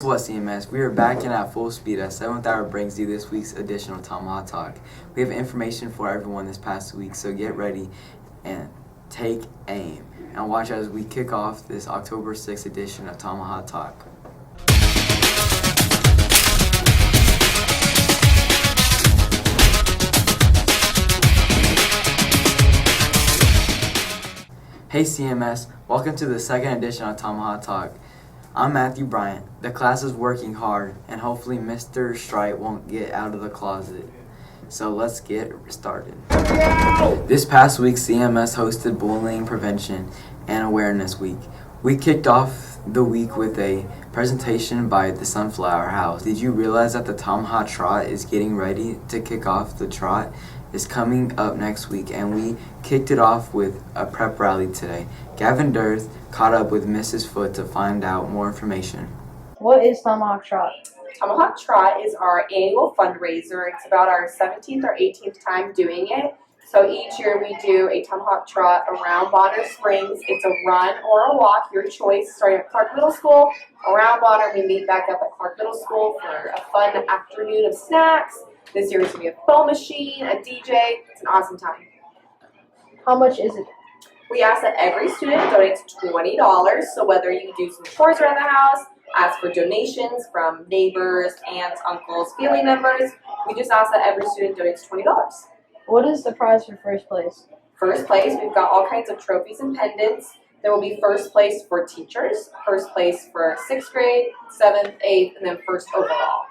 what, CMS? We are back in at full speed as 7th Hour brings you this week's edition of Tomahawk Talk. We have information for everyone this past week, so get ready and take aim. And watch as we kick off this October 6th edition of Tomahawk Talk. Hey CMS, welcome to the second edition of Tomahawk Talk. I'm Matthew Bryant. The class is working hard, and hopefully Mr. Strite won't get out of the closet. So let's get started. This past week, CMS hosted Bullying Prevention and Awareness Week. We kicked off the week with a presentation by the Sunflower House. Did you realize that the Tomahawk Trot is getting ready to kick off? The Trot is coming up next week, and we kicked it off with a prep rally today. Gavin Durth caught up with Mrs. Foot to find out more information. What is Tomahawk Trot? Tomahawk Trot is our annual fundraiser. It's about our 17th or 18th time doing it. So each year we do a Tomahawk Trot around Bonner Springs. It's a run or a walk, your choice, starting at Clark Middle School. Around Bonner, we meet back up at Clark Middle School for a fun afternoon of snacks. This year it's going to be a foam machine, a DJ. It's an awesome time. How much is it? We ask that every student donates $20. So whether you do some chores around the house, ask for donations from neighbors, aunts, uncles, family members, we just ask that every student donates $20. What is the prize for first place? First place, we've got all kinds of trophies and pendants. There will be first place for teachers, first place for 6th grade, 7th, 8th, and then first overall.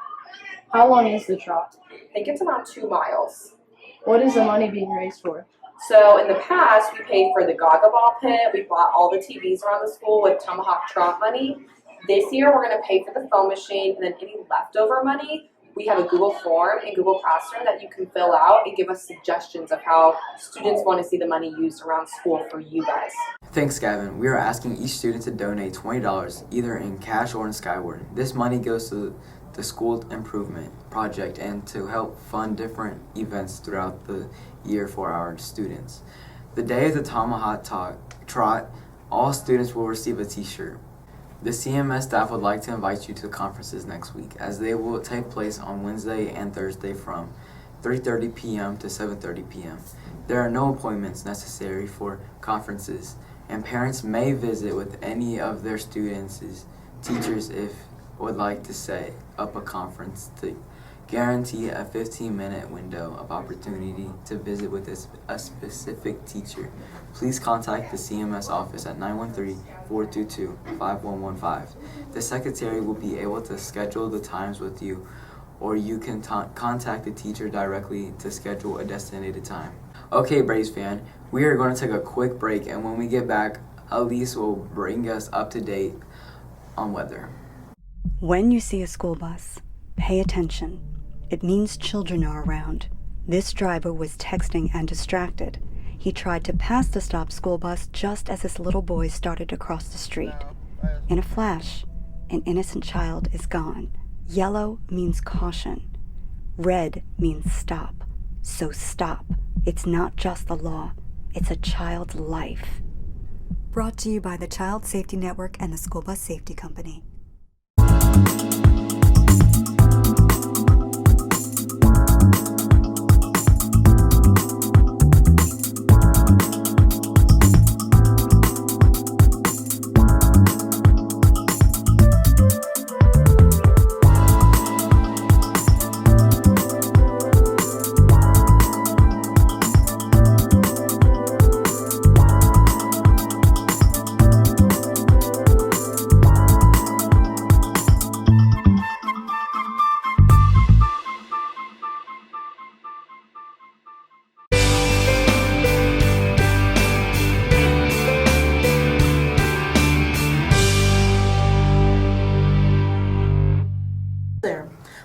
How long is the trot? I think it's around 2 miles. What is the money being raised for? So in the past, we paid for the Gaga Ball pit. We bought all the TVs around the school with Tomahawk Trot money. This year, we're going to pay for the foam machine, and then any leftover money, we have a Google form in Google Classroom that you can fill out and give us suggestions of how students want to see the money used around school for you guys. Thanks, Gavin. We are asking each student to donate $20, either in cash or in Skyward. This money goes to the school improvement project and to help fund different events throughout the year for our students. The day of the Tomahawk Trot, all students will receive a t-shirt. The CMS staff would like to invite you to conferences next week, as they will take place on Wednesday and Thursday from 3:30 p.m. to 7:30 p.m. There are no appointments necessary for conferences, and parents may visit with any of their students' teachers if would like to set up a conference to guarantee a 15-minute window of opportunity to visit with a specific teacher. Please contact the CMS office at 913-422-5115. The secretary will be able to schedule the times with you, or you can contact the teacher directly to schedule a designated time. Okay, Braves fan, we are going to take a quick break, and when we get back, Elise will bring us up to date on weather. When you see a school bus, pay attention. It means children are around. This driver was texting and distracted. He tried to pass the stopped school bus just as his little boy started to cross the street. In a flash, an innocent child is gone. Yellow means caution. Red means stop. So stop. It's not just the law. It's a child's life. Brought to you by the Child Safety Network and the School Bus Safety Company.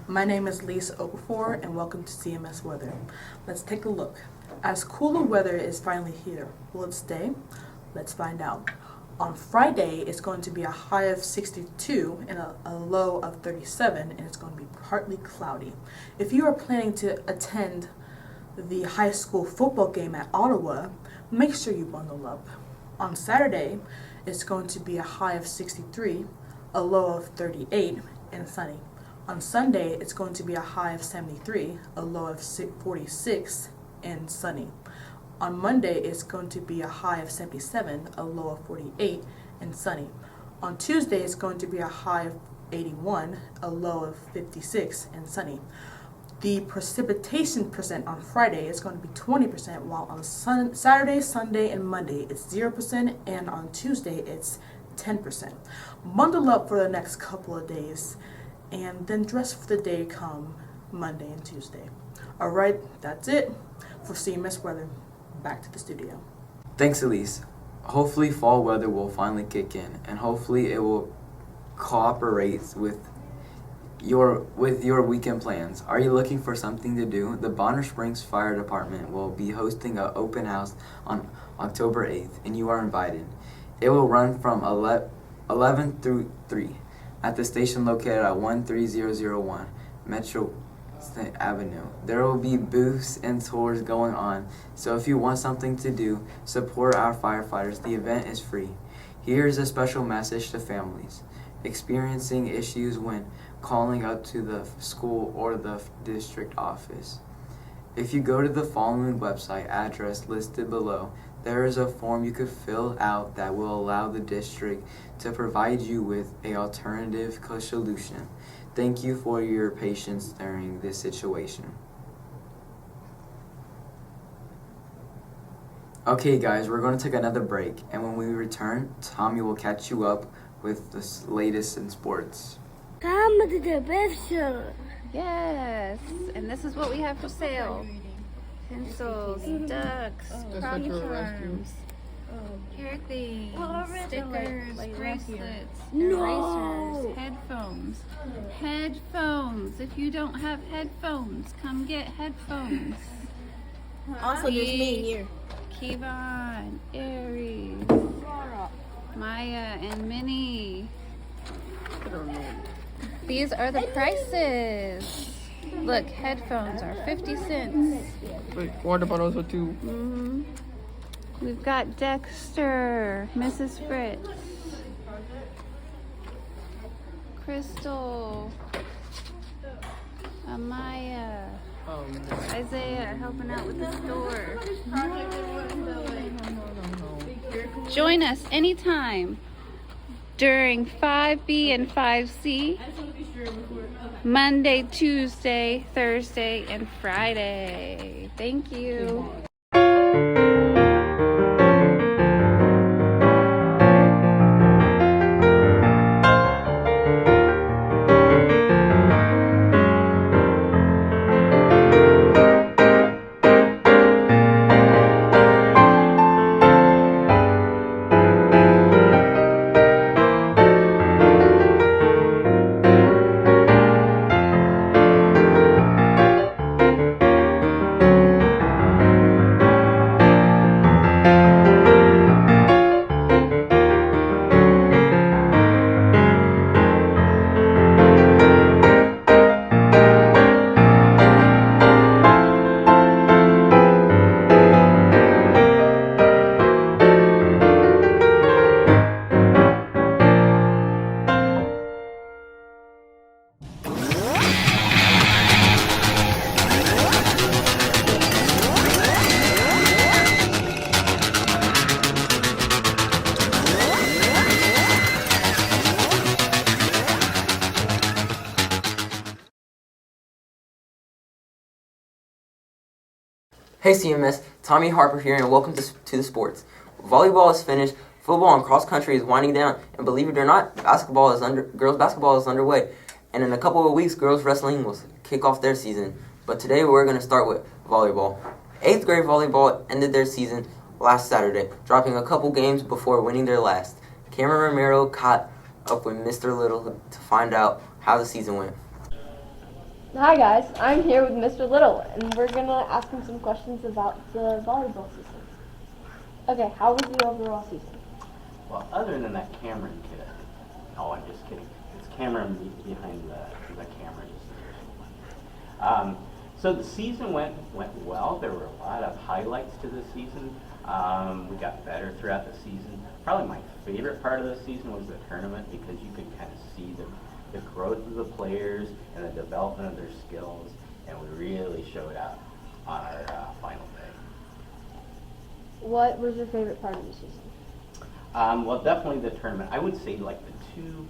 My name is Lisa Okafor and welcome to CMS Weather. Let's take a look. As cooler weather is finally here, will it stay? Let's find out. On Friday, it's going to be a high of 62 and a low of 37, and it's going to be partly cloudy. If you are planning to attend the high school football game at Ottawa, make sure you bundle up. On Saturday, it's going to be a high of 63, a low of 38, and sunny. On Sunday, it's going to be a high of 73, a low of 46, and sunny. On Monday, it's going to be a high of 77, a low of 48, and sunny. On Tuesday, it's going to be a high of 81, a low of 56, and sunny. The precipitation percent on Friday is going to be 20%, while on Saturday, Sunday, and Monday, it's 0%, and on Tuesday, it's 10%. Bundle up for the next couple of days, and then dress for the day come Monday and Tuesday. All right, that's it for CMS weather. Back to the studio. Thanks, Elise. Hopefully fall weather will finally kick in, and hopefully it will cooperate with your weekend plans. Are you looking for something to do? The Bonner Springs Fire Department will be hosting an open house on October 8th, and you are invited. It will run from 11 through 3 at the station located at 13001 Metro Avenue. There will be booths and tours going on, so if you want something to do, support our firefighters. The event is free. Here's a special message to families experiencing issues when calling up to the school or the district office. If you go to the following website address listed below, there is a form you could fill out that will allow the district to provide you with an alternative solution. Thank you for your patience during this situation. Okay guys, we're going to take another break, and when we return, Tommy will catch you up with the latest in sports. Come to the best show. Yes, and this is what we have for sale. Pencils, ducks, crown charms, hair things, stickers, bracelets, erasers, headphones. Headphones! If you don't have headphones, come get headphones. Also, there's me here. Kevon, Aries, Maya, and Minnie. These are the prices. Look, headphones are 50 cents. Wait, water bottles are too. We've got Dexter, Mrs. Fritz, Crystal, Amaya, Isaiah helping out with the store. Join us anytime during 5B and 5C, Monday, Tuesday, Thursday, and Friday. Thank you. Hey CMS, Tommy Harper here, and welcome to the sports. Volleyball is finished, football and cross country is winding down, and believe it or not, girls basketball is underway. And in a couple of weeks, girls wrestling will kick off their season. But today we're going to start with volleyball. 8th grade volleyball ended their season last Saturday, dropping a couple games before winning their last. Cameron Romero caught up with Mr. Little to find out how the season went. Hi guys, I'm here with Mr. Little, and we're gonna ask him some questions about the volleyball season. Okay, how was the overall season? Well, other than that Cameron kid, no, I'm just kidding. It's Cameron behind the camera. So the season went well. There were a lot of highlights to the season. We got better throughout the season. Probably my favorite part of the season was the tournament because you could kind of see the growth of the players and the development of their skills, and we really showed up on our final day. What was your favorite part of the season? Well, definitely the tournament. I would say like the two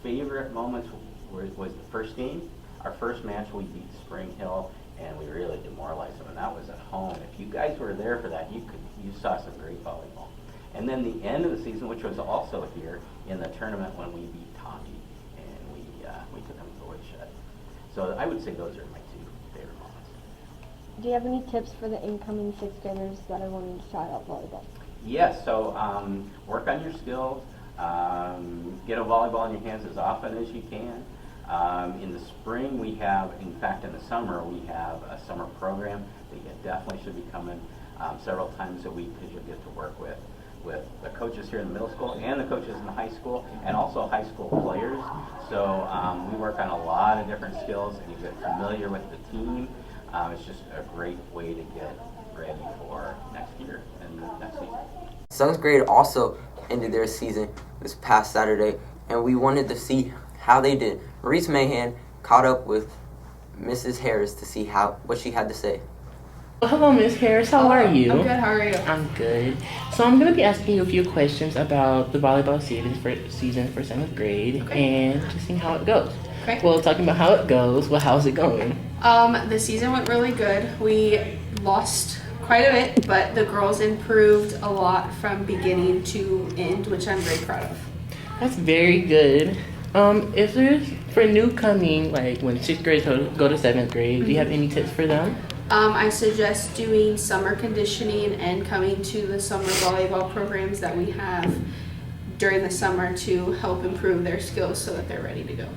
favorite moments was the first game. Our first match we beat Spring Hill, and we really demoralized them, and that was at home. If you guys were there for that, you saw some great volleyball. And then the end of the season, which was also here in the tournament when we beat Tommy, and we took them to the woodshed. So I would say those are my two favorite moments. Do you have any tips for the incoming 6th graders that are wanting to try out volleyball? Yes, so work on your skills, get a volleyball in your hands as often as you can. In the spring we have, in fact in the summer, we have a summer program that you definitely should be coming several times a week, because you'll get to work with the coaches here in the middle school and the coaches in the high school, and also high school players. So we work on a lot of different skills, and you get familiar with the team. It's just a great way to get ready for next year and next season. 7th grade also ended their season this past Saturday, and we wanted to see how they did. Maurice Mahan caught up with Mrs. Harris to see what she had to say. Well, hello, Miss Harris. How are you? I'm good. How are you? I'm good. So I'm going to be asking you a few questions about the volleyball season for 7th grade, and just seeing how it goes. Okay. Well, talking about how it goes, well, how's it going? The season went really good. We lost quite a bit, but the girls improved a lot from beginning to end, which I'm very proud of. That's very good. If there's, for new coming, like when 6th grade go to 7th grade, do you have any tips for them? I suggest doing summer conditioning and coming to the summer volleyball programs that we have during the summer to help improve their skills so that they're ready to go.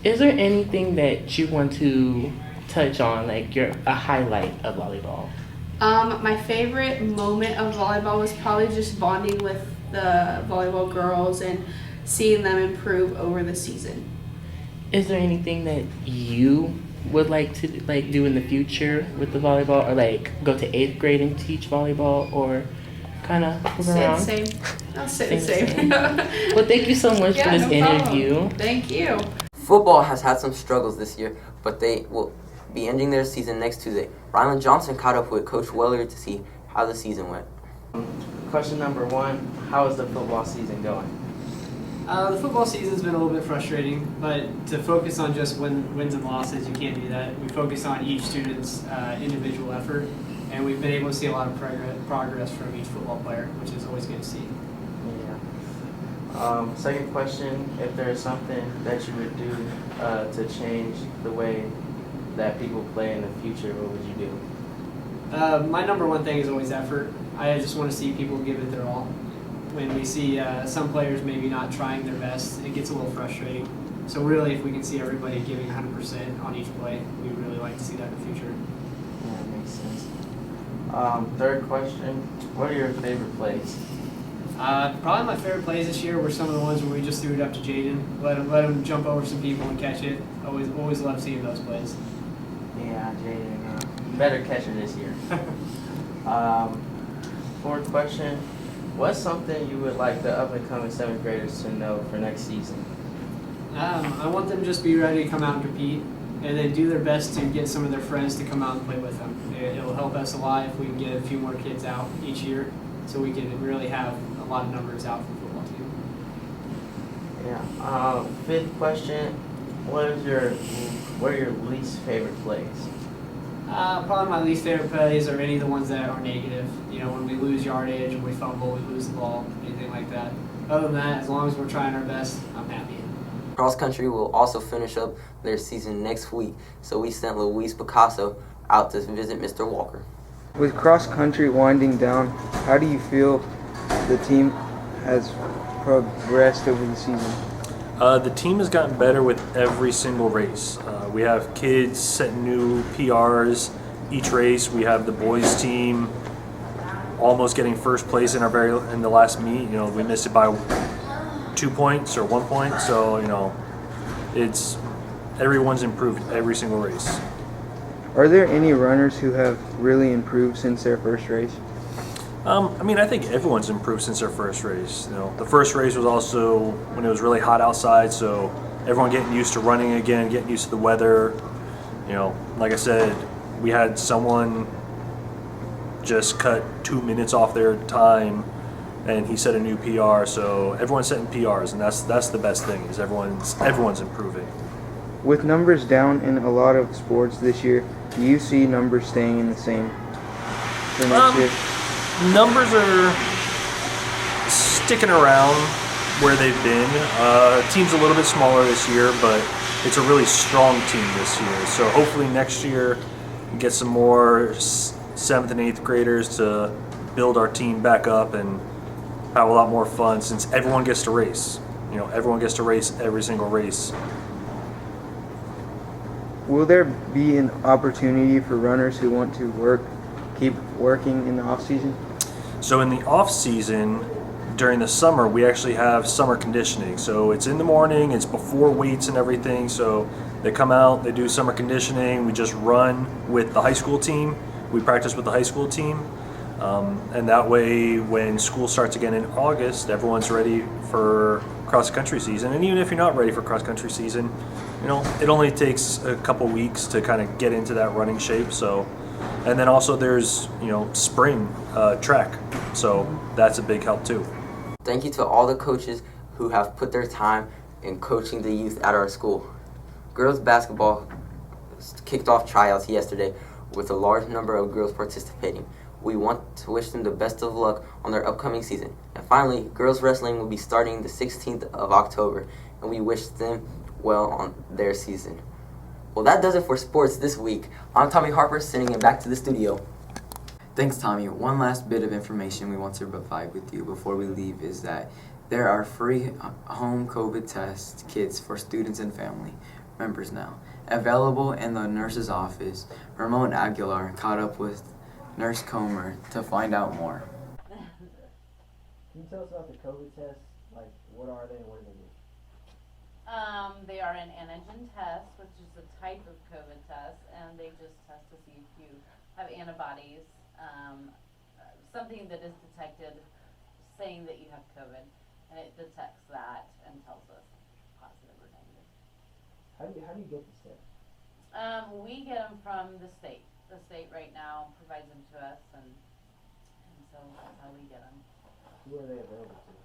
Is there anything that you want to touch on, like a highlight of volleyball? My favorite moment of volleyball was probably just bonding with the volleyball girls and seeing them improve over the season. Is there anything that you would like to do in the future with the volleyball, or go to 8th grade and teach volleyball, or kind of move around? Same. I'll say the same. Well, thank you so much for this interview. Thank you. Football has had some struggles this year, but they will be ending their season next Tuesday. Ryland Johnson caught up with Coach Weller to see how the season went. Question number 1, how is the football season going? The football season's been a little bit frustrating, but to focus on just wins and losses, you can't do that. We focus on each student's individual effort, and we've been able to see a lot of progress from each football player, which is always good to see. Yeah. Second question, if there's something that you would do to change the way that people play in the future, what would you do? My number one thing is always effort. I just want to see people give it their all. When we see some players maybe not trying their best, it gets a little frustrating. So really, if we can see everybody giving 100% on each play, we'd really like to see that in the future. Yeah, that makes sense. Third question, what are your favorite plays? Probably my favorite plays this year were some of the ones where we just threw it up to Jaden, let him jump over some people and catch it. Always love seeing those plays. Yeah, Jaden, better catcher this year. Fourth question, what's something you would like the up-and-coming 7th graders to know for next season? I want them to just be ready to come out and compete, and then do their best to get some of their friends to come out and play with them. It'll help us a lot if we can get a few more kids out each year, so we can really have a lot of numbers out for the football team. Yeah. Fifth question, what are your least favorite plays? Probably my least favorite plays are any of the ones that are negative. You know, when we lose yardage, or we fumble, we lose the ball, anything like that. Other than that, as long as we're trying our best, I'm happy. Cross country will also finish up their season next week, so we sent Luis Picasso out to visit Mr. Walker. With cross country winding down, how do you feel the team has progressed over the season? The team has gotten better with every single race. We have kids setting new PRs each race. We have the boys team almost getting first place in the last meet. You know, we missed it by 2 points or 1 point. So everyone's improved every single race. Are there any runners who have really improved since their first race? I think everyone's improved since their first race. You know, the first race was also when it was really hot outside, so everyone getting used to running again, getting used to the weather. You know, like I said, we had someone just cut 2 minutes off their time, and he set a new PR. So everyone's setting PRs, and that's the best thing, is everyone's improving. With numbers down in a lot of sports this year, do you see numbers staying in the same for next year? Numbers are sticking around where they've been. Team's a little bit smaller this year, but it's a really strong team this year. So hopefully next year we get some more 7th and 8th graders to build our team back up and have a lot more fun, since everyone gets to race. You know, everyone gets to race every single race. Will there be an opportunity for runners who want to keep working in the off season? So in the off season, during the summer, we actually have summer conditioning. So it's in the morning, it's before weights and everything. So they come out, they do summer conditioning. We just run with the high school team. We practice with the high school team. And that way, when school starts again in August, everyone's ready for cross-country season. And even if you're not ready for cross-country season, you know, it only takes a couple weeks to kind of get into that running shape. So, and then also there's, you know, spring track. So that's a big help too. Thank you to all the coaches who have put their time in coaching the youth at our school. Girls basketball kicked off tryouts yesterday with a large number of girls participating. We want to wish them the best of luck on their upcoming season. And finally, girls wrestling will be starting the 16th of October, and we wish them well on their season. Well, that does it for sports this week. I'm Tommy Harper, sending it back to the studio. Thanks, Tommy. One last bit of information we want to provide with you before we leave is that there are free home COVID test kits for students and family members now, available in the nurse's office. Ramon Aguilar caught up with Nurse Comer to find out more. Can you tell us about the COVID tests? Like, what are they and what do they do? They are an antigen test, which is a type of COVID test, and they just test to see if you have antibodies, something that is detected saying that you have COVID, and it detects that and tells us positive or negative. How do you get this test? We get them from the state. The state right now provides them to us, and so that's how we get them. Who are they available to?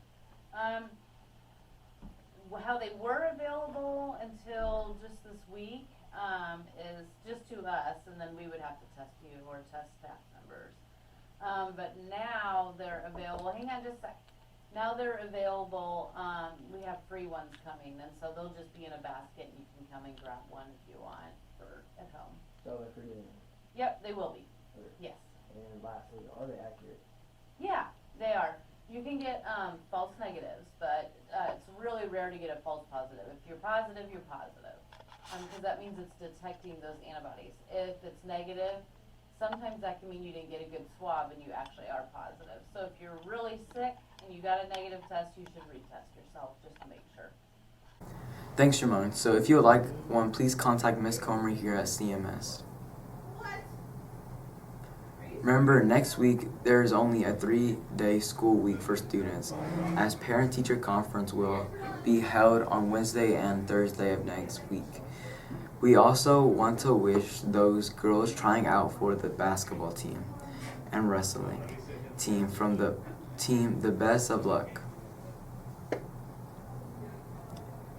How they were available until just this week is just to us, and then we would have to test you or test staff members. But now they're available. Hang on just a sec. Now they're available. We have free ones coming, and so they'll just be in a basket, and you can come and grab one if you want for at home. So they're free. Yep, they will be. Okay. Yes. And lastly, are they accurate? Yeah, they are. You can get false negatives, but it's really rare to get a false positive. If you're positive, you're positive, because that means it's detecting those antibodies. If it's negative, sometimes that can mean you didn't get a good swab and you actually are positive. So if you're really sick and you got a negative test, you should retest yourself just to make sure. Thanks, Ramon. So if you would like one, please contact Ms. Comer here at CMS. Remember, next week there is only a 3-day school week for students, as parent-teacher conference will be held on Wednesday and Thursday of next week. We also want to wish those girls trying out for the basketball team and wrestling team from the team the best of luck.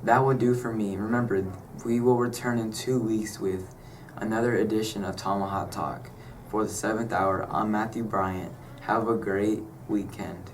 That will do for me. Remember, we will return in 2 weeks with another edition of Tomahawk Talk. For the 7th hour, I'm Matthew Bryant. Have a great weekend.